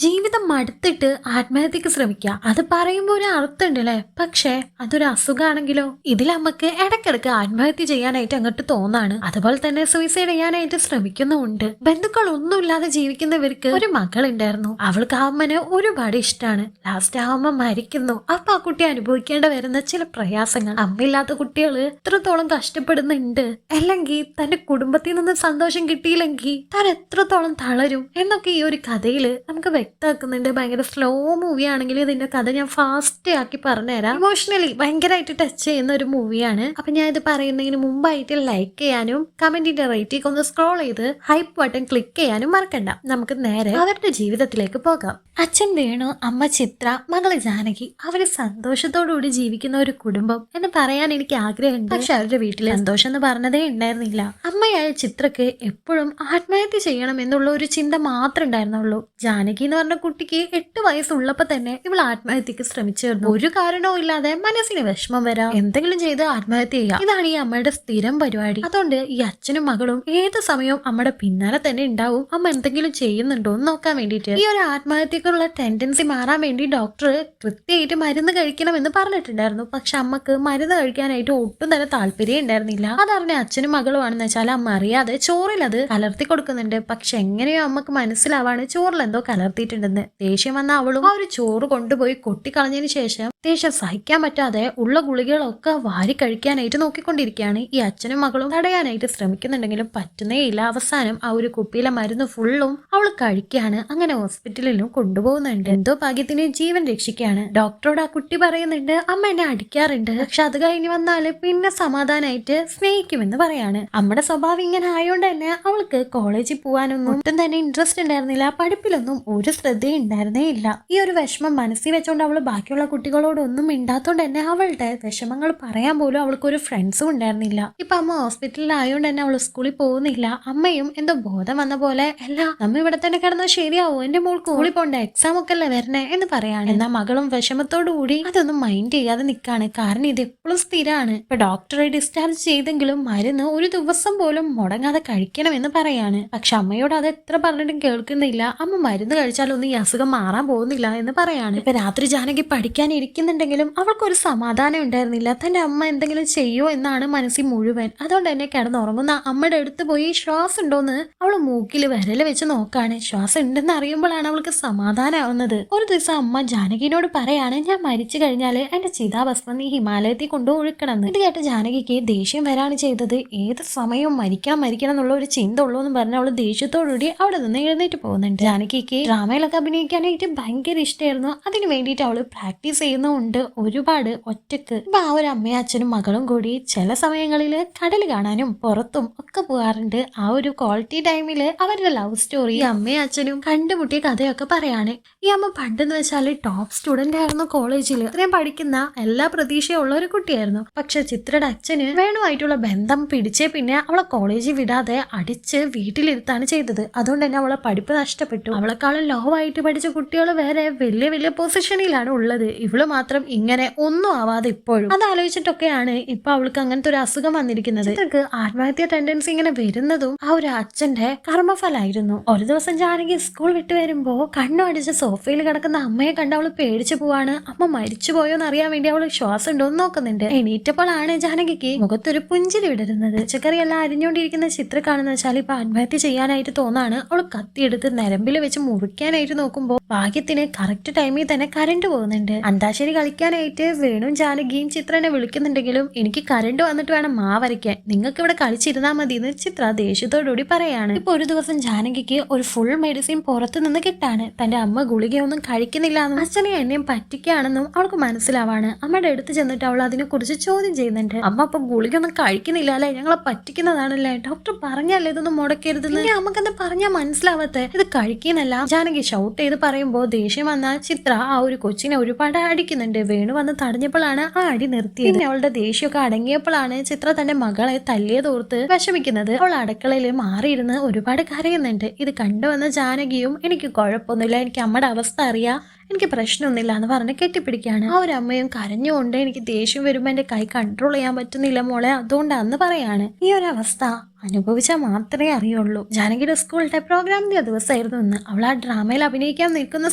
ജീവിതം മടുത്തിട്ട് ആത്മഹത്യക്ക് ശ്രമിക്കുക അത് പറയുമ്പോൾ ഒരു അർത്ഥമുണ്ട് അല്ലേ? പക്ഷെ അതൊരു അസുഖമാണെങ്കിലോ? ഇതിൽ നമുക്ക് ഇടയ്ക്കിടയ്ക്ക് ആത്മഹത്യ ചെയ്യാനായിട്ട് അങ്ങോട്ട് തോന്നാണ്. അതുപോലെ തന്നെ സൂയിസൈഡ് ചെയ്യാനായിട്ട് ശ്രമിക്കുന്നുമുണ്ട്. ബന്ധുക്കൾ ഒന്നുമില്ലാതെ ജീവിക്കുന്നവർക്ക് ഒരു മകളുണ്ടായിരുന്നു. അവൾക്ക് ആ അമ്മനെ ഒരുപാട് ഇഷ്ടമാണ്. ലാസ്റ്റ് ആ അമ്മ മരിക്കുന്നു. അപ്പൊ ആ കുട്ടി അനുഭവിക്കേണ്ട വരുന്ന ചില പ്രയാസങ്ങൾ, അമ്മയില്ലാത്ത കുട്ടികൾ എത്രത്തോളം കഷ്ടപ്പെടുന്നുണ്ട്, അല്ലെങ്കിൽ തന്റെ കുടുംബത്തിൽ നിന്ന് സന്തോഷം കിട്ടിയില്ലെങ്കിൽ താൻ എത്രത്തോളം തളരും എന്നൊക്കെ ഈ ഒരു കഥയിൽ നമുക്ക് വ്യക്തമാക്കുന്നുണ്ട്. ഭയങ്കര സ്ലോ മൂവി ആണെങ്കിൽ ഇതിന്റെ കഥ ഞാൻ ഫാസ്റ്റ് ആക്കി പറഞ്ഞുതരാം. ഇമോഷണലി ഭയങ്കരമായിട്ട് ടച്ച് ചെയ്യുന്ന ഒരു മൂവിയാണ്. അപ്പൊ ഞാൻ ഇത് പറയുന്നതിന് മുമ്പായിട്ട് ലൈക്ക് ചെയ്യാനും കമന്റിന്റെ റേറ്റിംഗ് ഒന്ന് സ്ക്രോൾ ചെയ്ത് ഹൈപ്പ് ബട്ടൺ ക്ലിക്ക് ചെയ്യാനും മറക്കണ്ട. നമുക്ക് നേരെ അവരുടെ ജീവിതത്തിലേക്ക് പോകാം. അച്ഛൻ വേണു, അമ്മ ചിത്ര, മകള് ജാനകി. അവര് സന്തോഷത്തോടുകൂടി ജീവിക്കുന്ന ഒരു കുടുംബം എന്ന് പറയാൻ എനിക്ക് ആഗ്രഹമുണ്ട്. പക്ഷെ അവരുടെ വീട്ടിൽ സന്തോഷം എന്ന് പറഞ്ഞതേ ഉണ്ടായിരുന്നില്ല. അമ്മയായ ചിത്രക്ക് എപ്പോഴും ആത്മഹത്യ ചെയ്യണം എന്നുള്ള ഒരു ചിന്ത മാത്രമേ ഉണ്ടായിരുന്നുള്ളൂ. ജാനകി എന്ന് പറഞ്ഞ കുട്ടിക്ക് 8 വയസ്സുള്ളപ്പോ തന്നെ ഇവൾ ആത്മഹത്യക്ക് ശ്രമിച്ചിരുന്നു. ഒരു കാരണവും ഇല്ലാതെ മനസ്സിന് വിഷമം വരാം, എന്തെങ്കിലും ചെയ്ത് ആത്മഹത്യ ചെയ്യാം. ഇതാണ് ഈ അമ്മയുടെ സ്ഥിരം പരിപാടി. അതുകൊണ്ട് ഈ അച്ഛനും മകളും ഏത് സമയവും അമ്മയുടെ പിന്നാലെ തന്നെ ഉണ്ടാവും. അമ്മ എന്തെങ്കിലും ചെയ്യുന്നുണ്ടോ എന്ന് നോക്കാൻ വേണ്ടിയിട്ട്. ഈ ഒരു ആത്മഹത്യക്കുള്ള ടെൻഡൻസി മാറാൻ വേണ്ടി ഡോക്ടർ കൃത്യമായിട്ട് മരുന്ന് കഴിക്കണമെന്ന് പറഞ്ഞിട്ടുണ്ടായിരുന്നു. പക്ഷെ അമ്മക്ക് മരുന്ന് കഴിക്കാനായിട്ട് ഒട്ടും തന്നെ താല്പര്യം ഉണ്ടായിരുന്നില്ല. അതറിഞ്ഞ അച്ഛനും മകളും ആണെന്ന് വെച്ചാൽ അമ്മ അറിയാതെ ചോറിൽ അത് കലർത്തി കൊടുക്കുന്നുണ്ട്. പക്ഷെ എങ്ങനെയോ അമ്മക്ക് മനസ്സിലാവാണ് ചോറിൽ എന്തോ കലർത്തിയിട്ടുണ്ടെന്ന്. ദേഷ്യം വന്ന അവളും ആ ഒരു ചോറ് കൊണ്ടുപോയി കൊട്ടിക്കളഞ്ഞതിന് ശേഷം ദേഷ്യം സഹിക്കാൻ പറ്റാതെ ഉള്ള ഗുളികകളൊക്കെ വാരി കഴിക്കാനായിട്ട് നോക്കിക്കൊണ്ടിരിക്കുകയാണ്. ഈ അച്ഛനും മകളും തടയാനായിട്ട് ശ്രമിക്കുന്നുണ്ടെങ്കിലും പറ്റുന്നേ ഇല്ല. അവസാനം ആ ഒരു കുപ്പിയിലെ മരുന്ന് ഫുള്ളും അവൾ കഴിക്കുകയാണ്. അങ്ങനെ ഹോസ്പിറ്റലിലും കൊണ്ടുപോകുന്നുണ്ട്. എന്തോ ഭാഗ്യത്തിന് ജീവൻ രക്ഷിക്കുകയാണ്. ഡോക്ടറോട് ആ കുട്ടി പറയുന്നുണ്ട്, അമ്മ എന്നെ അടിക്കാറുണ്ട്, പക്ഷെ അത് കഴിഞ്ഞ് വന്നാല് പിന്നെ സമാധാനമായിട്ട് സ്നേഹിക്കുമെന്ന് പറയാണ്. അമ്മയുടെ സ്വഭാവം ഇങ്ങനെ ആയതുകൊണ്ട് തന്നെ അവൾക്ക് കോളേജിൽ പോകാനൊന്നും ഒട്ടും തന്നെ ഇൻട്രസ്റ്റ് ഉണ്ടായിരുന്നില്ല. പഠിപ്പിലൊന്നും ഒരു ശ്രദ്ധയും ഉണ്ടായിരുന്നേ ഇല്ല. ഈ ഒരു വിഷമം മനസ്സിൽ വെച്ചോണ്ട് അവള് ബാക്കിയുള്ള കുട്ടികളോടൊന്നും മിണ്ടാത്തോണ്ട് തന്നെ അവളുടെ വിഷമങ്ങൾ പറയാൻ പോലും അവൾക്ക് ഒരു ഫ്രണ്ട്സും ഉണ്ടായിരുന്നില്ല. ഇപ്പൊ അമ്മ ഹോസ്പിറ്റലിൽ ആയതുകൊണ്ട് തന്നെ അവള് സ്കൂളിൽ പോകുന്നില്ല. അമ്മയും എന്തോ ബോധം വന്ന പോലെ, അല്ല നമ്മ ഇവിടെ തന്നെ കിടന്നാൽ ശരിയാവോ, എന്റെ മോൾക്ക് സ്കൂളിൽ പോണ്ട, എക്സാം ഒക്കെ അല്ലേ വരണേ എന്ന് പറയാണ്. എന്നാ മകളും വിഷമത്തോടു കൂടി അതൊന്നും മൈൻഡ് ചെയ്യാതെ നിൽക്കാണ്. കാരണം ഇത് എപ്പോഴും സ്ഥിരമാണ്. ഇപ്പൊ ഡോക്ടറെ ഡിസ്ചാർജ് ചെയ്തെങ്കിലും മരുന്ന് ഒരു ദിവസം പോലും മുടങ്ങാതെ കഴിക്കണമെന്ന് പറയാണ്. പക്ഷെ അമ്മയോട് അത് എത്ര പറഞ്ഞിട്ടും കേൾക്കുന്നില്ല. അമ്മ മരുന്ന് കഴിച്ചാലൊന്നും ഈ അസുഖം മാറാൻ പോകുന്നില്ല എന്ന് പറയാണ്. ഇപ്പൊ രാത്രി ജാനകി പഠിക്കാൻ ഇരിക്കുന്നുണ്ടെങ്കിലും അവൾക്കൊരു സമാധാനം ഉണ്ടായിരുന്നില്ല. തന്റെ അമ്മ എന്തെങ്കിലും ചെയ്യോ എന്നാണ് മനസ്സിൽ മുഴുവൻ. അതുകൊണ്ട് തന്നെ കിടന്നുറങ്ങുന്ന അമ്മയുടെ അടുത്ത് പോയി ശ്വാസം ഉണ്ടോന്ന് അവള് മൂക്കിൽ വിരല് വെച്ച് നോക്കാണ്. ശ്വാസം ഉണ്ടെന്ന് അറിയുമ്പോഴാണ് അവൾക്ക് സമാധാനമാവുന്നത്. ഒരു ദിവസം അമ്മ ജാനകിനോട് പറയാണ്, ഞാൻ മരിച്ചു കഴിഞ്ഞാല് എന്റെ ചിതാഭസ്മം നീ ഹിമാലയത്തിൽ കൊണ്ട് ഒഴുക്കണമെന്ന്. ഇത് കേട്ട് ജാനകിക്ക് ദേഷ്യം വരാണ് ചെയ്തത്. ഏത് സമയവും മരിക്കണം മരിക്കണം എന്നുള്ള ഒരു ചിന്ത ഉള്ളൂ എന്ന് പറഞ്ഞ അവള് ദേഷ്യത്തോടുകൂടി അവിടെ നിന്ന് എഴുന്നേറ്റ് പോകുന്നുണ്ട്. ജാനകിക്ക് ഡ്രാമയിലൊക്കെ അഭിനയിക്കാനായിട്ട് ഭയങ്കര ഇഷ്ടമായിരുന്നു. അതിന് വേണ്ടിയിട്ട് അവള് പ്രാക്ടീസ് ചെയ്യുന്നുണ്ട് ഒരുപാട് ഒറ്റക്ക്. ഇപ്പൊ ആ ഒരു അമ്മയും അച്ഛനും മകളും കൂടി ചില സമയങ്ങളിൽ കടൽ കാണാനും പുറത്തും ഒക്കെ പോകാറുണ്ട്. ആ ഒരു ക്വാളിറ്റി ടൈമില് അവരുടെ ലവ് സ്റ്റോറി അമ്മയും അച്ഛനും കണ്ടുമുട്ടിയ കഥയൊക്കെ പറയാണ്. ഈ അമ്മ പണ്ടെന്ന് വെച്ചാല് ടോപ്പ് സ്റ്റുഡന്റ് ആയിരുന്നു കോളേജിൽ. ഇത്രയും പഠിക്കുന്ന എല്ലാ പ്രതീക്ഷയും ഉള്ള ഒരു കുട്ടിയായിരുന്നു. പക്ഷെ ചിത്രയുടെ അച്ഛന് വേണുമായിട്ടുള്ള ബന്ധം പിടിച്ചേ പിന്നെ അവളെ കോളേജിൽ വിടാതെ അടിച്ച് വീട്ടിലിരുത്താണ് ചെയ്തത്. അതുകൊണ്ട് തന്നെ അവളെ പഠിപ്പ് നഷ്ടപ്പെട്ടു. അവളെക്കാളും ലോ ആയിട്ട് പഠിച്ച കുട്ടികൾ വേറെ വലിയ വലിയ പൊസിഷനിലാണ് ഉള്ളത്. ഇവള് മാത്രം ഇങ്ങനെ ഒന്നും ആവാതെ ഇപ്പോഴും. അത് ആലോചിച്ചിട്ടൊക്കെയാണ് ഇപ്പൊ അവൾക്ക് അങ്ങനത്തെ ഒരു അസുഖം വന്നിരിക്കുന്നത്. ഇതൊക്കെ ആത്മഹത്യ ടെൻഡൻസി ഇങ്ങനെ വരുന്നതും ആ ഒരു അച്ഛന്റെ കർമ്മഫലായിരുന്നു. ഒരു ദിവസം ജാനകി സ്കൂൾ വിട്ട് വരുമ്പോ കണ്ണു അടിച്ച് സോഫയിൽ കിടക്കുന്ന അമ്മയെ കണ്ട് അവള് പേടിച്ചു പോവാണ്. അമ്മ മരിച്ചു പോയോന്ന് അറിയാൻ വേണ്ടി അവള് ശ്വാസം ഉണ്ടോന്ന് നോക്കുന്നുണ്ട്. എണീറ്റപ്പോഴാണ് ജാനകിക്ക് മുഖത്തൊരു പുഞ്ചിരി വിടരുന്നത്. പച്ചക്കറി എല്ലാം അരിഞ്ഞുകൊണ്ടിരിക്കുന്ന ചിത്രം കാണുന്ന വെച്ചാൽ ഇപ്പൊ ആത്മഹത്യ ചെയ്യാനായിട്ട് തോന്നാണ്. അവള് കത്തിയെടുത്ത് നരമ്പിൽ വെച്ച് മുറിക്കാനായിട്ട് നോക്കുമ്പോ ഭാഗ്യത്തിന് കറക്റ്റ് ടൈമിൽ തന്നെ കറണ്ട് പോകുന്നുണ്ട്. അന്താശ്ശേരി കളിക്കാനായിട്ട് വേണും ജാനകിയും ചിത്രനെ വിളിക്കുന്നുണ്ടെങ്കിലും എനിക്ക് കറണ്ട് വന്നിട്ട് വേണം മാവരയ്ക്കാൻ, നിങ്ങൾക്ക് ഇവിടെ കളിച്ചിരുന്നാ മതി എന്ന് ചിത്ര ദേഷ്യത്തോടുകൂടി പറയാണ്. ഇപ്പൊ ഒരു ദിവസം ജാനകിക്ക് ഒരു ഫുൾ മെഡിസിൻ പുറത്തു നിന്ന് കിട്ടാണ്. തന്റെ അമ്മ ഗുളികയൊന്നും കഴിക്കുന്നില്ല എന്നും അച്ഛനെ എന്നെയും പറ്റിക്കുകയാണെന്നും അവൾക്ക് മനസ്സിലാവാണ്. അമ്മയുടെ അടുത്ത് ചെന്നിട്ട് അവൾ അതിനെ കുറിച്ച് ചോദ്യം ചെയ്യുന്നുണ്ട്. അമ്മ അപ്പൊ ഗുളികയൊന്നും കഴിക്കുന്നില്ല അല്ലെ, ഞങ്ങളെ പറ്റിക്കുന്നതാണല്ലേ, ഡോക്ടർ പറഞ്ഞല്ലേ ഇതൊന്നും മുടക്കരുതെന്ന്. അമ്മക്കെന്താ പറഞ്ഞാൽ മനസ്സിലാവാത്തെ, ഇത് കഴിക്കുന്നല്ല ജാനകി ഷൗട്ട് ചെയ്ത് പറയുമ്പോ ദേഷ്യം വന്ന ചിത്ര ആ ഒരു കൊച്ചിനെ ഒരുപാട് അടിക്കുന്നുണ്ട്. വേണു വന്ന് തടഞ്ഞപ്പോഴാണ് ആ അടി നിർത്തിയത്. പിന്നെ അവളുടെ ദേഷ്യമൊക്കെ അടങ്ങിയപ്പോഴാണ് ചിത്ര തന്റെ മകളെ തല്ലിയതോർത്ത് വിഷമിക്കുന്നത്. അവൾ അടുക്കളയിൽ മാറിയിരുന്ന് ഒരുപാട് കരയുന്നുണ്ട്. ഇത് കണ്ടുവന്ന ജാനകിയും എനിക്ക് കുഴപ്പമൊന്നുമില്ല, എനിക്ക് അമ്മയുടെ അവസ്ഥ അറിയാം, എനിക്ക് പ്രശ്നമൊന്നുമില്ല എന്ന് പറഞ്ഞ് കെട്ടിപ്പിടിക്കുകയാണ്. ആ ഒരു അമ്മയും കരഞ്ഞുകൊണ്ട് എനിക്ക് ദേഷ്യം വരുമ്പോ എന്റെ കൈ കൺട്രോൾ ചെയ്യാൻ പറ്റുന്നില്ല മോളെ, അതുകൊണ്ടാന്ന് പറയാണ്. ഈ ഒരു അവസ്ഥ അനുഭവിച്ചാൽ മാത്രമേ അറിയുള്ളൂ. ജാനകിയുടെ സ്കൂളിലെ പ്രോഗ്രാമിന്റെ ദിവസമായിരുന്നു ഇന്ന്. അവൾ ആ ഡ്രാമയിൽ അഭിനയിക്കാൻ നിൽക്കുന്ന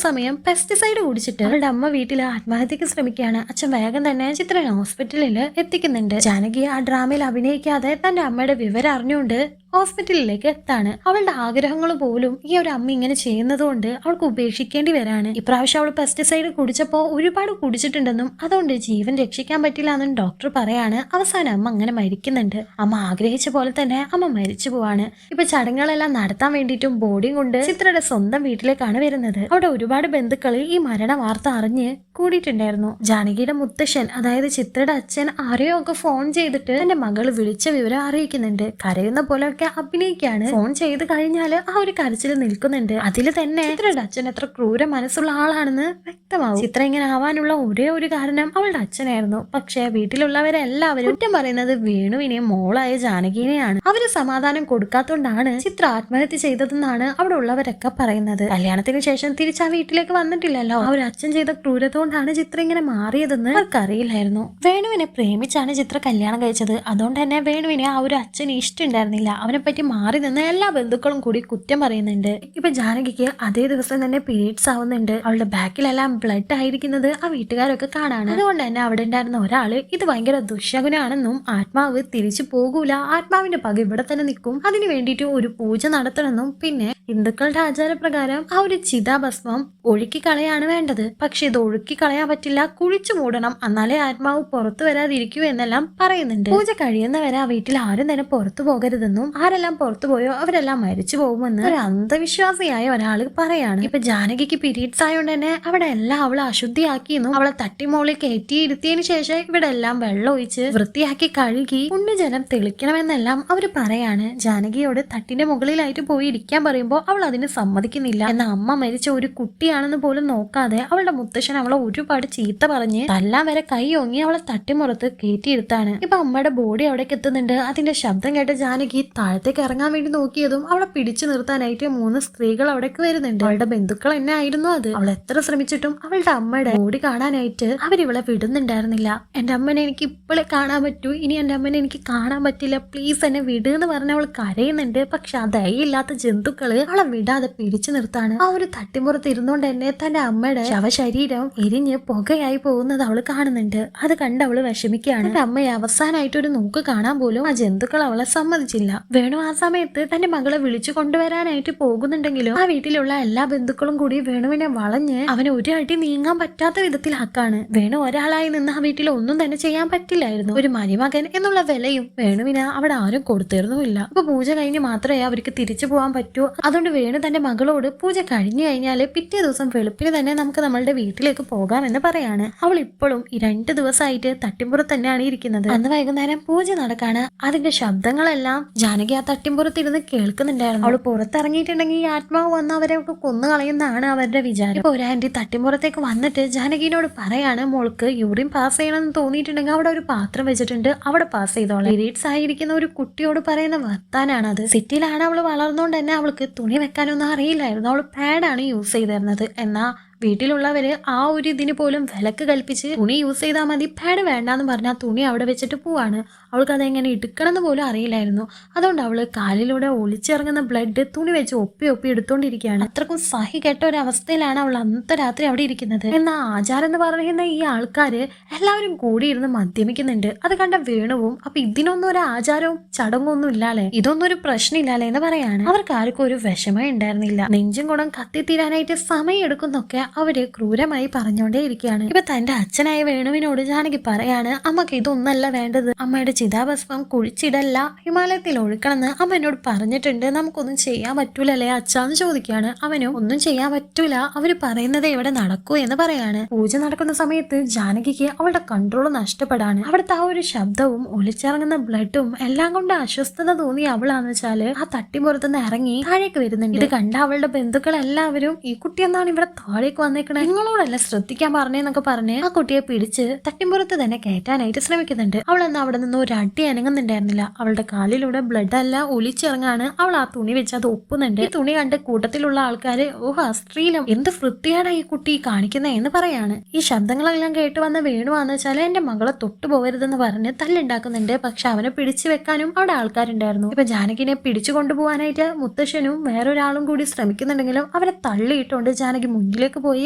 സമയം പെസ്റ്റിസൈഡ് കുടിച്ചിട്ട് അവളുടെ അമ്മ വീട്ടിൽ ആത്മഹത്യക്ക് ശ്രമിക്കുകയാണ്. അച്ഛൻ വേഗം തന്നെ ചിത്രനെ ഹോസ്പിറ്റലിൽ എത്തിക്കുന്നുണ്ട്. ജാനകി ആ ഡ്രാമയിൽ അഭിനയിക്കാതെ തന്റെ അമ്മയുടെ വിവരം അറിഞ്ഞുകൊണ്ട് ഹോസ്പിറ്റലിലേക്ക് എത്താണ്. അവളുടെ ആഗ്രഹങ്ങൾ പോലും ഈ ഒരു അമ്മ ഇങ്ങനെ ചെയ്യുന്നത് കൊണ്ട് അവൾക്ക് ഉപേക്ഷിക്കേണ്ടി വരാണ്. ഇപ്രാവശ്യം അവൾ പെസ്റ്റിസൈഡ് കുടിച്ചപ്പോ ഒരുപാട് കുടിച്ചിട്ടുണ്ടെന്നും അതുകൊണ്ട് ജീവൻ രക്ഷിക്കാൻ പറ്റില്ല എന്നും ഡോക്ടർ പറയാണ്. അവസാനം അമ്മ അങ്ങനെ മരിക്കുന്നുണ്ട്. അമ്മ ആഗ്രഹിച്ച പോലെ തന്നെ അമ്മ മരിച്ചു പോവാണ്. ഇപ്പൊ ചടങ്ങുകളെല്ലാം നടത്താൻ വേണ്ടിയിട്ടും ബോഡിയും കൊണ്ട് ചിത്രയുടെ സ്വന്തം വീട്ടിലേക്കാണ് വരുന്നത്. അവിടെ ഒരുപാട് ബന്ധുക്കൾ ഈ മരണ വാർത്ത അറിഞ്ഞ് കൂടിയിട്ടുണ്ടായിരുന്നു. ജാനകിയുടെ മുത്തശ്ശൻ, അതായത് ചിത്രയുടെ അച്ഛൻ ആരെയോ ഒക്കെ ഫോൺ ചെയ്തിട്ട് എന്റെ മകൾ വിളിച്ച വിവരം അറിയിക്കുന്നുണ്ട്. കരയുന്ന പോലെയൊക്കെ അഭിനയിക്കാണ്. ഫോൺ ചെയ്ത് കഴിഞ്ഞാല് ആ ഒരു കരച്ചിൽ നിൽക്കുന്നുണ്ട്. അതിൽ തന്നെ ചിത്രയുടെ അച്ഛൻ എത്ര ക്രൂര മനസ്സുള്ള ആളാണെന്ന് വ്യക്തമാവും. ചിത്ര ഇങ്ങനെ ആവാനുള്ള ഒരേ ഒരു കാരണം അവളുടെ അച്ഛനായിരുന്നു. പക്ഷെ വീട്ടിലുള്ളവരെല്ലാവരും കുറ്റം പറയുന്നത് വേണുവിനെയും മോളായ ജാനകിനെയാണ്. അവര് സമാധാനം കൊടുക്കാത്തോണ്ടാണ് ചിത്ര ആത്മഹത്യ ചെയ്തതെന്നാണ് അവിടെ ഉള്ളവരൊക്കെ പറയുന്നത്. കല്യാണത്തിന് ശേഷം തിരിച്ച് ആ വീട്ടിലേക്ക് വന്നിട്ടില്ലല്ലോ. ആ ഒരു അച്ഛൻ ചെയ്ത ക്രൂരത കൊണ്ടാണ് ചിത്ര ഇങ്ങനെ മാറിയതെന്ന് അവർക്കറിയില്ലായിരുന്നു. വേണുവിനെ പ്രേമിച്ചാണ് ചിത്ര കല്യാണം കഴിച്ചത്. അതുകൊണ്ട് തന്നെ വേണുവിനെ ആ ഒരു അച്ഛന് ഇഷ്ടമുണ്ടായിരുന്നില്ല. അവനെ പറ്റി മാറി നിന്ന് എല്ലാ ബന്ധുക്കളും കൂടി കുറ്റം പറയുന്നുണ്ട്. ഇപ്പൊ ജാനകിക്ക് അതേ ദിവസം തന്നെ പീരീഡ്സ് ആവുന്നുണ്ട്. അവളുടെ ബാക്കിലെല്ലാം ബ്ലഡ് ആയിരിക്കുന്നത് ആ വീട്ടുകാരൊക്കെ കാണാണ്. അതുകൊണ്ട് തന്നെ അവിടെ ഉണ്ടായിരുന്ന ഒരാള് ഇത് ഭയങ്കര ദുശകുനാണെന്നും ആത്മാവ് തിരിച്ചു പോകൂല, ആത്മാവിന്റെ പക ഇവിടെ തന്നെ നിൽക്കും, അതിനു വേണ്ടിയിട്ട് ഒരു പൂജ നടത്തണമെന്നും പിന്നെ ഹിന്ദുക്കളുടെ ആചാരപ്രകാരം ആ ഒരു ചിതാഭസ്മം ഒഴുക്കി കളയാണ് വേണ്ടത്. പക്ഷെ ഇത് ഒഴുക്കി കളയാൻ പറ്റില്ല, കുഴിച്ചു മൂടണം, എന്നാലേ ആത്മാവ് പുറത്തു വരാതിരിക്കൂ എന്നെല്ലാം പറയുന്നുണ്ട്. പൂജ കഴിയുന്നവരെ ആ വീട്ടിൽ ആരും തന്നെ പുറത്തു പോകരുതെന്നും ആരെല്ലാം പുറത്തു പോയോ അവരെല്ലാം മരിച്ചു പോകുമെന്ന് ഒരു അന്ധവിശ്വാസിയായ ഒരാള് പറയാണ്. ഇപ്പൊ ജാനകിക്ക് പീരീഡ്സ് ആയതുകൊണ്ട് തന്നെ അവിടെ എല്ലാം അവളെ അശുദ്ധിയാക്കിയെന്നും അവളെ തട്ടിമോളിൽ കയറ്റിയിരുത്തിയതിനു ശേഷം ഇവിടെ എല്ലാം വെള്ളം ഒഴിച്ച് വൃത്തിയാക്കി കഴുകി പുണ്യജലം തെളിക്കണമെന്നെല്ലാം അവര് പറയാണ്. ജാനകിയോട് തട്ടിന്റെ മുകളിലായിട്ട് പോയി ഇരിക്കാൻ പറയുമ്പോൾ അവൾ അതിന് സമ്മതിക്കുന്നില്ല. എന്നാൽ അമ്മ മരിച്ച ഒരു കുട്ടിയാണെന്ന് പോലും നോക്കാതെ അവളുടെ മുത്തശ്ശൻ അവളെ ഒരുപാട് ചീത്ത പറഞ്ഞ് തല്ലാൻ വരെ കൈ ഓങ്ങി അവളെ തട്ടിമുറത്ത് കയറ്റിയിരുത്താണ്. ഇപ്പൊ അമ്മയുടെ ബോഡി അവിടേക്ക് എത്തുന്നുണ്ട്. അതിന്റെ ശബ്ദം കേട്ട് ജാനകി താഴത്തേക്ക് ഇറങ്ങാൻ വേണ്ടി നോക്കിയതും അവളെ പിടിച്ചു നിർത്താനായിട്ട് 3 സ്ത്രീകൾ അവിടേക്ക് വരുന്നുണ്ട്. അവളുടെ ബന്ധുക്കൾ തന്നെ ആയിരുന്നു അത്. അവൾ എത്ര ശ്രമിച്ചിട്ടും അവളുടെ അമ്മയുടെ ബോഡി കാണാനായിട്ട് അവരിവളെ വിടുന്നുണ്ടായിരുന്നില്ല. എന്റെ അമ്മനെ എനിക്ക് ഇപ്പോഴേ കാണാൻ പറ്റൂ, ഇനി എന്റെ അമ്മനെ എനിക്ക് കാണാൻ പറ്റില്ല, പ്ലീസ് എന്നെ വിടുന്ന് പറഞ്ഞ് അവൾ കരയുന്നുണ്ട്. പക്ഷെ ആ ദയയില്ലാത്ത ജന്തുക്കള് അവളെ വിടാതെ പിടിച്ചു നിർത്താണ്. ആ ഒരു തട്ടിമുറത്ത് ഇരുന്നുകൊണ്ട് തന്നെ തന്റെ അമ്മയുടെ ശവശരീരം എരിഞ്ഞ് പുകയായി പോകുന്നത് അവള് കാണുന്നുണ്ട്. അത് കണ്ട് അവള് വിഷമിക്കുകയാണ്. തന്റെ അമ്മയെ അവസാനമായിട്ട് ഒരു നോക്ക് കാണാൻ പോലും ആ ജന്തുക്കൾ അവളെ സമ്മതിച്ചില്ല. വേണു ആ സമയത്ത് തന്റെ മകളെ വിളിച്ചു കൊണ്ടുവരാനായിട്ട് പോകുന്നുണ്ടെങ്കിലും ആ വീട്ടിലുള്ള എല്ലാ ബന്ധുക്കളും കൂടി വേണുവിനെ വളഞ്ഞ് അവനെ ഒരു അടി നീങ്ങാൻ പറ്റാത്ത വിധത്തിലാക്കാണ്. വേണു ഒരാളായി നിന്ന് ആ വീട്ടിൽ ഒന്നും തന്നെ ചെയ്യാൻ പറ്റില്ലായിരുന്നു. ഒരു മരുമകൻ എന്നുള്ള വിലയും വേണുവിന് അവിടെ ആരും കൊടുത്തിരുന്നുമില്ല. ഇപ്പൊ പൂജ കഴിഞ്ഞ് മാത്രമേ അവർക്ക് തിരിച്ചു പോകാൻ പറ്റൂ. അതുകൊണ്ട് വേണു തന്റെ മകളോട് പൂജ കഴിഞ്ഞു കഴിഞ്ഞാല് പിറ്റേ ദിവസം വെളുപ്പിന് തന്നെ നമുക്ക് നമ്മളുടെ വീട്ടിലേക്ക് പോകാമെന്ന് പറയാണ്. അവൾ ഇപ്പോഴും ഈ 2 ദിവസമായിട്ട് തട്ടിമ്പുറത്ത് തന്നെയാണ് ഇരിക്കുന്നത്. അന്ന് വൈകുന്നേരം പൂജ നടക്കാണ്. അതിന്റെ ശബ്ദങ്ങളെല്ലാം ജാനകി ആ തട്ടിമ്പുറത്തിരുന്ന് കേൾക്കുന്നുണ്ടായിരുന്നു. അവള് പുറത്തിറങ്ങിയിട്ടുണ്ടെങ്കിൽ ഈ ആത്മാവ് വന്ന് അവരെ കൊന്നു കളയുന്നതാണ് അവരുടെ വിചാരം. ഇപ്പൊ ഒരു ആന്റി തട്ടിമ്പുറത്തേക്ക് വന്നിട്ട് ജാനകിനോട് പറയാണ്, മോൾക്ക് യൂറിൻ പാസ് ചെയ്യണമെന്ന് തോന്നിയിട്ടുണ്ടെങ്കിൽ അവിടെ ഒരു പാത്രം വെച്ചിട്ടുണ്ട്, അവിടെ പാസ് ചെയ്തോളാം. പീരീഡ്സ് ആയിരിക്കുന്ന ഒരു കുട്ടിയോട് പറയുന്ന വർത്താനാണത്. സിറ്റിയിലാണ് അവള് വളർന്നുകൊണ്ട് തന്നെ അവൾക്ക് തുണി വെക്കാനൊന്നും അറിയില്ലായിരുന്നു. അവള് പാഡാണ് യൂസ് ചെയ്തിരുന്നത്. എന്നാ വീട്ടിലുള്ളവര് ആ ഒരു ഇതിന് പോലും വിലക്ക് കൽപ്പിച്ച് തുണി യൂസ് ചെയ്താൽ മതി, പാഡ് വേണ്ടാന്ന് പറഞ്ഞാൽ തുണി അവിടെ വെച്ചിട്ട് പോവാണ്. അവൾക്ക് അതെങ്ങനെ എടുക്കണം എന്ന് പോലും അറിയില്ലായിരുന്നു. അതുകൊണ്ട് അവള് കാലിലൂടെ ഒളിച്ചിറങ്ങുന്ന ബ്ലഡ് തുണി വെച്ച് ഒപ്പി ഒപ്പി എടുത്തോണ്ടിരിക്കുകയാണ്. അത്രക്കും സഹി കെട്ട ഒരു അവസ്ഥയിലാണ് അവൾ അന്നത്തെ രാത്രി അവിടെ ഇരിക്കുന്നത്. എന്നാൽ ആചാരം എന്ന് പറയുന്ന ഈ ആൾക്കാര് എല്ലാവരും കൂടിയിരുന്ന് മദ്യമിക്കുന്നുണ്ട്. അത് കണ്ട വേണുവും അപ്പൊ ഇതിനൊന്നും ഒരു ആചാരവും ചടങ്ങൊന്നും ഇല്ലാലേ, ഇതൊന്നും ഒരു പ്രശ്നമില്ലാലേ എന്ന് പറയാണ്. അവർക്ക് ആർക്കും ഒരു വിഷമം ഉണ്ടായിരുന്നില്ല. നെഞ്ചും കുടം കത്തിത്തീരാനായിട്ട് സമയം എടുക്കുന്നൊക്കെ അവര് ക്രൂരമായി പറഞ്ഞോണ്ടേ ഇരിക്കുകയാണ്. ഇപ്പൊ തന്റെ അച്ഛനായ വേണുവിനോട് ജാനകി പറയാണ്, അമ്മക്ക് ഇതൊന്നല്ല വേണ്ടത്, അമ്മയുടെ ചിതാഭസ്മം കുഴിച്ചിടല്ല, ഹിമാലയത്തിൽ ഒഴുക്കണമെന്ന് അമ്മ എന്നോട് പറഞ്ഞിട്ടുണ്ട്, നമുക്കൊന്നും ചെയ്യാൻ പറ്റൂലല്ലേ അച്ഛാന്ന് ചോദിക്കുകയാണ്. അവനും ഒന്നും ചെയ്യാൻ പറ്റൂല, അവര് പറയുന്നത് ഇവിടെ നടക്കൂ എന്ന് പറയാണ്. പൂജ നടക്കുന്ന സമയത്ത് ജാനകിക്ക് അവളുടെ കൺട്രോൾ നഷ്ടപ്പെടാണ്. അവിടുത്തെ ആ ഒരു ശബ്ദവും ഒലിച്ചിറങ്ങുന്ന ബ്ലഡും എല്ലാം കൊണ്ട് അസ്വസ്ഥത തോന്നി അവളാന്ന് വെച്ചാല് ആ തട്ടിപ്പുറത്തുനിന്ന് ഇറങ്ങി താഴേക്ക് വരുന്നുണ്ട്. ഇത് കണ്ട അവളുടെ ബന്ധുക്കൾ എല്ലാവരും ഈ കുട്ടി എന്നാണ് ഇവിടെ താഴേക്ക് വന്നേക്കണേ, നിങ്ങളോടല്ല ശ്രദ്ധിക്കാൻ പറഞ്ഞേന്നൊക്കെ പറഞ്ഞ് ആ കുട്ടിയെ പിടിച്ച് തട്ടിമ്പുറത്ത് തന്നെ കയറ്റാനായിട്ട് ശ്രമിക്കുന്നുണ്ട്. അവളന്ന് അവിടെ നിന്ന് ഒരു അടി അനങ്ങുന്നുണ്ടായിരുന്നില്ല. അവളുടെ കാലിലൂടെ ബ്ലഡ് എല്ലാം ഒലിച്ചിറങ്ങാണ്. അവൾ ആ തുണി വെച്ച് അത് ഒപ്പുന്നുണ്ട്. ഈ തുണി കണ്ട് കൂട്ടത്തിലുള്ള ആൾക്കാര് ഓഹ് അസ്ത്രീലം, എന്ത് വൃത്തിയാണ് ഈ കുട്ടി കാണിക്കുന്നത് എന്ന് പറയാണ്. ഈ ശബ്ദങ്ങളെല്ലാം കേട്ട് വന്ന വേണുവാന്ന് വെച്ചാൽ എന്റെ മകളെ തൊട്ടു പോകരുതെന്ന് പറഞ്ഞ് തല്ലുണ്ടാക്കുന്നുണ്ട്. പക്ഷെ അവനെ പിടിച്ചു വെക്കാനും അവിടെ ആൾക്കാരുണ്ടായിരുന്നു. ഇപ്പൊ ജാനകിനെ പിടിച്ചു കൊണ്ടുപോകാനായിട്ട് മുത്തശ്ശനും വേറൊരാളും കൂടി ശ്രമിക്കുന്നുണ്ടെങ്കിലും അവരെ തള്ളിയിട്ടുകൊണ്ട് ജാനകി മുന്നിലേക്ക് പോയി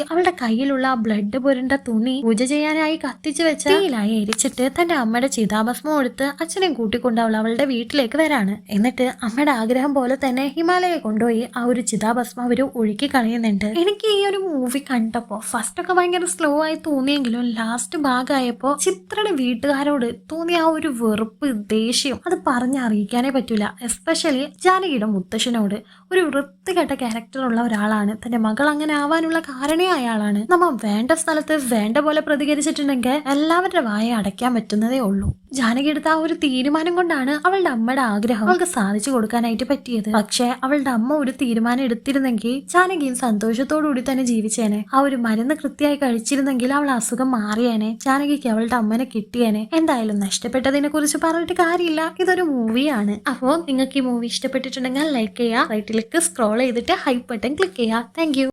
അവളുടെ കയ്യിലുള്ള ആ ബ്ലഡ് പുരണ്ട തുണി പൂജ ചെയ്യാനായി കത്തിച്ചു വെച്ച തീയിലായി എരിച്ചിട്ട് തന്റെ അമ്മയുടെ ചിതാഭസ്മം എടുത്ത് അച്ഛനെയും കൂട്ടിക്കൊണ്ട് അവളുടെ വീട്ടിലേക്ക് വരാണ്. എന്നിട്ട് അമ്മയുടെ ആഗ്രഹം പോലെ തന്നെ ഹിമാലയെ കൊണ്ടുപോയി ആ ഒരു ചിതാഭസ്മം അവര് ഒഴുക്കി കളയുന്നുണ്ട്. എനിക്ക് ഈ ഒരു മൂവി കണ്ടപ്പോ ഫസ്റ്റ് ഒക്കെ ഭയങ്കര സ്ലോ ആയി തോന്നിയെങ്കിലും ലാസ്റ്റ് ഭാഗമായപ്പോ ചിത്രയുടെ വീട്ടുകാരോട് തോന്നിയ ആ ഒരു വെറുപ്പ്, ദേഷ്യം അത് പറഞ്ഞറിയിക്കാനേ പറ്റൂല. എസ്പെഷ്യലി ജാനകിയുടെ മുത്തശ്ശനോട്. ഒരു വൃത്തികെട്ട ക്യാരക്ടറുള്ള ഒരാളാണ്. തന്റെ മകൾ അങ്ങനെ ആവാനുള്ള കാരണേ അയാളാണ്. നമ്മ വേണ്ട സ്ഥലത്ത് വേണ്ട പോലെ പ്രതികരിച്ചിട്ടുണ്ടെങ്കിൽ എല്ലാവരുടെ വായ അടയ്ക്കാൻ പറ്റുന്നതേ ഉള്ളൂ. ജാനകി എടുത്ത ആ ഒരു തീരുമാനം കൊണ്ടാണ് അവളുടെ അമ്മയുടെ ആഗ്രഹം അവൾക്ക് സാധിച്ചു കൊടുക്കാനായിട്ട് പറ്റിയത്. പക്ഷെ അവളുടെ അമ്മ ഒരു തീരുമാനം എടുത്തിരുന്നെങ്കിൽ ജാനകിയും സന്തോഷത്തോടുകൂടി തന്നെ ജീവിച്ചേനെ. ആ ഒരു മരുന്ന് കൃത്യമായി കഴിച്ചിരുന്നെങ്കിൽ അവൾ അസുഖം മാറിയേനെ. ജാനകിക്ക് അവളുടെ അമ്മനെ കിട്ടിയേനെ. എന്തായാലും നഷ്ടപ്പെട്ടതിനെ കുറിച്ച് പറഞ്ഞിട്ട് കാര്യമില്ല, ഇതൊരു മൂവിയാണ്. അപ്പോൾ നിങ്ങൾക്ക് ഈ മൂവി ഇഷ്ടപ്പെട്ടിട്ടുണ്ടെങ്കിൽ ലൈക്ക് ചെയ്യുക, റൈറ്റിലേക്ക് സ്ക്രോൾ ചെയ്തിട്ട് ഹൈപ്പ് ബട്ടൺ ക്ലിക്ക് ചെയ്യുക. Thank you.